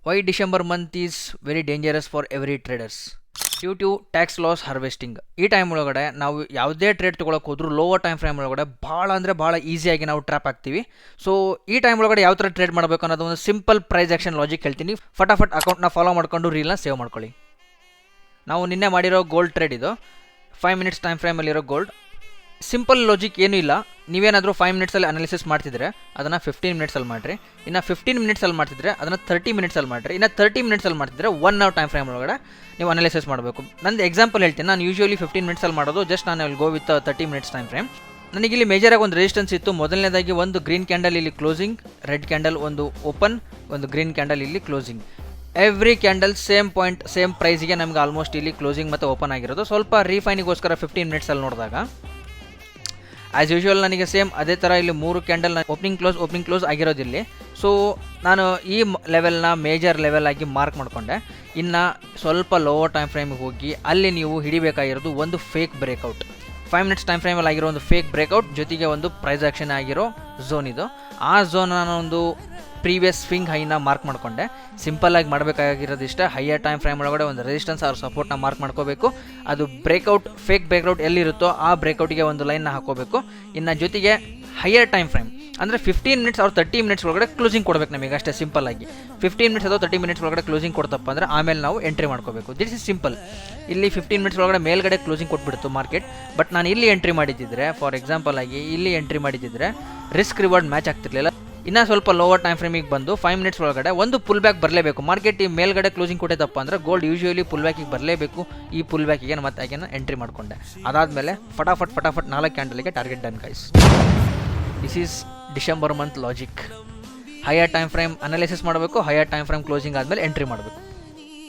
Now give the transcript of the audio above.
Y December month is very dangerous for every traders due to tax loss harvesting. ಈ time ಒಳಗಡೆ ನಾವು ಯಾವುದೇ trade ತೊಗೊಳಕ್ಕೆ ಹೋದ್ರೂ ಲೋವರ್ ಟೈಮ್ ಫ್ರೇಮ್ ಒಳಗಡೆ ಭಾಳ ಈಸಿಯಾಗಿ ನಾವು ಟ್ರ್ಯಾಪ್ ಆಗ್ತೀವಿ. ಸೊ ಈ ಟೈಮ್ ಒಳಗಡೆ ಯಾವ ಥರ ಟ್ರೇಡ್ ಮಾಡಬೇಕು ಅನ್ನೋದು ಒಂದು ಸಿಂಪಲ್ ಪ್ರೈಸ್ ಆಕ್ಷನ್ ಲಾಜಿಕ್ ಹೇಳ್ತೀನಿ. ಫಟಾಫಟ್ ಅಕೌಂಟ್ನ ಫಾಲೋ ಮಾಡ್ಕೊಂಡು ರೀಲ್ನ ಸೇವ್ ಮಾಡ್ಕೊಳ್ಳಿ. ನಾವು ನಿನ್ನೆ ಮಾಡಿರೋ ಗೋಲ್ಡ್ ಟ್ರೇಡ್ ಇದು 5 ಮಿನಿಟ್ಸ್ ಟೈಮ್ ಫ್ರೇಮಲ್ಲಿರೋ ಗೋಲ್ಡ್. ಸಿಂಪಲ್ ಲಾಜಿಕ್ ಏನೂ ಇಲ್ಲ. ನೀವೇನಾದರೂ 5 ಮಿನಿಟ್ಸಲ್ಲಿ ಅನಾಲಿಸಿಸ್ ಮಾಡ್ತಿದ್ರೆ ಅದನ್ನು 15 ಮಿನಿಟ್ಸಲ್ಲಿ ಮಾಡಿರಿ. ಇನ್ನು 15 ಮಿನಿಟ್ಸಲ್ಲಿ ಮಾಡ್ತಿದ್ರೆ ಅದನ್ನು 30 ಮಿನಿಟ್ಸಲ್ಲಿ ಮಾಡಿರಿ. ಇನ್ನು 30 ಮಿನಿಟ್ಸಲ್ಲಿ ಮಾಡ್ತಿದ್ರೆ 1 ಅವರ್ ಟೈಮ್ ಫ್ರೇಮ್ ಒಳಗಡೆ ನೀವು ಅನಾಲಿಸಿಸ್ ಮಾಡಬೇಕು. ನಂದು ಎಕ್ಸಾಂಪಲ್ ಹೇಳ್ತೀನಿ. ನಾನು ಯೂಶ್ವಲಿ 15 ಮಿನಿಟ್ಸಲ್ಲಿ ಮಾಡೋದು. ಜಸ್ಟ್ ನಾನು ಅಲ್ಲಿ go with 30 minutes time frame. ನನಗಿಲ್ಲಿ ಮೇಜರಾಗಿ ಒಂದು ರೆಸಿಸ್ಟೆನ್ಸ್ ಇತ್ತು. ಮೊದಲನೇದಾಗಿ ಒಂದು ಗ್ರೀನ್ ಕ್ಯಾಂಡಲ್ ಇಲ್ಲಿ ಕ್ಲೋಸಿಂಗ್, ರೆಡ್ ಕ್ಯಾಂಡಲ್ ಒಂದು ಓಪನ್, ಒಂದು ಗ್ರೀನ್ ಕ್ಯಾಂಡಲ್ ಇಲ್ಲಿ closing. Every candle same point same ಪ್ರೈಸಿಗೆ ನಮಗೆ ಆಲ್ಮೋಸ್ಟ್ ಇಲ್ಲಿ ಕ್ಲೋಸಿಂಗ್ ಮತ್ತು ಓಪನ್ ಆಗಿರೋದು. ಸ್ವಲ್ಪ ರೀಫೈನಿಗೋಸ್ಕರ 15 ಮಿನಿಟ್ಸಲ್ಲಿ ನೋಡಿದಾಗ ಆ್ಯಸ್ ಯೂಶ್ವಲ್ ನನಗೆ ಸೇಮ್ ಅದೇ ಥರ ಇಲ್ಲಿ 3 ಕ್ಯಾಂಡಲ್ ಓಪನಿಂಗ್ ಕ್ಲೋಸ್ ಆಗಿರೋದಿಲ್ಲಿ. ಸೊ ನಾನು ಈ ಲೆವೆಲ್ನ ಮೇಜರ್ ಲೆವೆಲ್ ಆಗಿ ಮಾರ್ಕ್ ಮಾಡಿಕೊಂಡೆ. ಇನ್ನು ಸ್ವಲ್ಪ ಲೋವರ್ ಟೈಮ್ ಫ್ರೇಮಿಗೆ ಹೋಗಿ ಅಲ್ಲಿ ನೀವು ಹಿಡಿಬೇಕಾಗಿರೋದು ಒಂದು ಫೇಕ್ ಬ್ರೇಕ್ಔಟ್. 5 ಮಿನಿಟ್ಸ್ ಟೈಮ್ ಫ್ರೇಮಲ್ಲಿ ಆಗಿರೋ ಒಂದು ಫೇಕ್ ಬ್ರೇಕ್ಔಟ್ ಜೊತೆಗೆ ಒಂದು ಪ್ರೈಸ್ ಆಕ್ಷನ್ ಆಗಿರೋ ಝೋನ್ ಇದು. ಆ ಝೋನ್ ನಾನು ಒಂದು ಪ್ರೀವಿಯಸ್ ಸ್ವಿಂಗ್ ಹೈನ ಮಾರ್ಕ್ ಮಾಡಿಕೊಂಡೆ. ಸಿಂಪಲ್ಲಾಗಿ ಮಾಡಬೇಕಾಗಿರೋದು ಇಷ್ಟ. ಹೈಯರ್ ಟೈಮ್ ಫ್ರೇಮ್ ಒಳಗಡೆ ಒಂದು ರೆಸಿಸ್ಟೆನ್ಸ್ ಅವ್ರ ಸಪೋರ್ಟ್ನ ಮಾರ್ಕ್ ಮಾಡ್ಕೋಬೇಕು. ಅದು ಬ್ರೇಕ್ಔಟ್ ಫೇಕ್ ಬ್ರೇಕ್ಔಟ್ ಎಲ್ಲಿರುತ್ತೋ ಆ ಬ್ರೇಕ್ಔಟಿಗೆ ಒಂದು ಲೈನ್ನ ಹಾಕೋಬೇಕು. ಇನ್ನು ಜೊತೆಗೆ ಹೈಯರ್ ಟೈಮ್ ಫ್ರೇಮ್ ಅಂದರೆ 15 ಮಿನಿಟ್ಸ್ ಅವ್ರು 30 ಮಿನಿಟ್ಸ್ ಒಳಗಡೆ ಕ್ಲೋಸಿಂಗ್ ಕೊಡಬೇಕು ನಮಗೆ, ಅಷ್ಟೇ ಸಿಂಪಲ್ಲಾಗಿ. 15 ಮಿನಿಟ್ಸ್ ಅಥವಾ 30 ಮಿನಿಟ್ಸ್ ಒಳಗಡೆ ಕ್ಲೋಸಿಂಗ್ ಕೊಡ್ತಪ್ಪ ಅಂದರೆ ಆಮೇಲೆ ನಾವು ಎಂಟ್ರಿ ಮಾಡ್ಕೋಬೇಕು. This is simple. ಇಲ್ಲಿ 15 ಮಿನಿಟ್ಸ್ ಒಳಗಡೆ ಮೇಲ್ಗಡೆ ಕ್ಲೋಸಿಂಗ್ ಕೊಟ್ಬಿಡ್ತು ಮಾರ್ಕೆಟ್. ಬಟ್ ನಾನು ಇಲ್ಲಿ ಎಂಟ್ರಿ ಮಾಡಿದ್ದಿದ್ರೆ, ಫಾರ್ ಎಕ್ಸಾಂಪಲ್ ಆಗಿ ಇಲ್ಲಿ ಎಂಟ್ರಿ ಮಾಡಿದ್ದಿದ್ರೆ ರಿಸ್ಕ್ ರಿವಾರ್ಡ್ ಮ್ಯಾಚ್ ಆಗ್ತಿರ್ಲಿಲ್ಲ. ಇನ್ನೂ ಸ್ವಲ್ಪ ಲೋವರ್ ಟೈಮ್ ಫ್ರೇಮಿಗೆ ಬಂದು 5 ಮಿನಿಟ್ಸ್ ಒಳಗಡೆ ಒಂದು ಪುಲ್ ಬ್ಯಾಕ್ ಬರಲೇಬೇಕು. ಮಾರ್ಕೆಟ್ ಈ ಮೇಲ್ಗಡೆ ಕ್ಲೋಸಿಂಗ್ ಕೊಟ್ಟಿದ್ದಪ್ಪ ಅಂದರೆ ಗೋಲ್ಡ್ ಯೂಶ್ವಲಿ ಪುಲ್ ಬ್ಯಾಕಿಗೆ ಬರಲೇಬೇಕು. ಈ ಪುಲ್ ಬ್ಯಾಕಿಗೆ ಮತ್ತೆ ಹಾಗೆ ಎಂಟ್ರಿ ಮಾಡಿಕೊಂಡೆ. ಅದಾದಮೇಲೆ ಫಟಾಫಟ್ 4 ಕ್ಯಾಂಡಲ್ಗೆ target done guys. This is December month logic. Higher time frame analysis ಮಾಡಬೇಕು. ಹೈಯರ್ ಟೈಮ್ ಫ್ರೇಮ್ ಕ್ಲೋಸಿಂಗ್ ಆದಮೇಲೆ ಎಂಟ್ರಿ ಮಾಡಬೇಕು.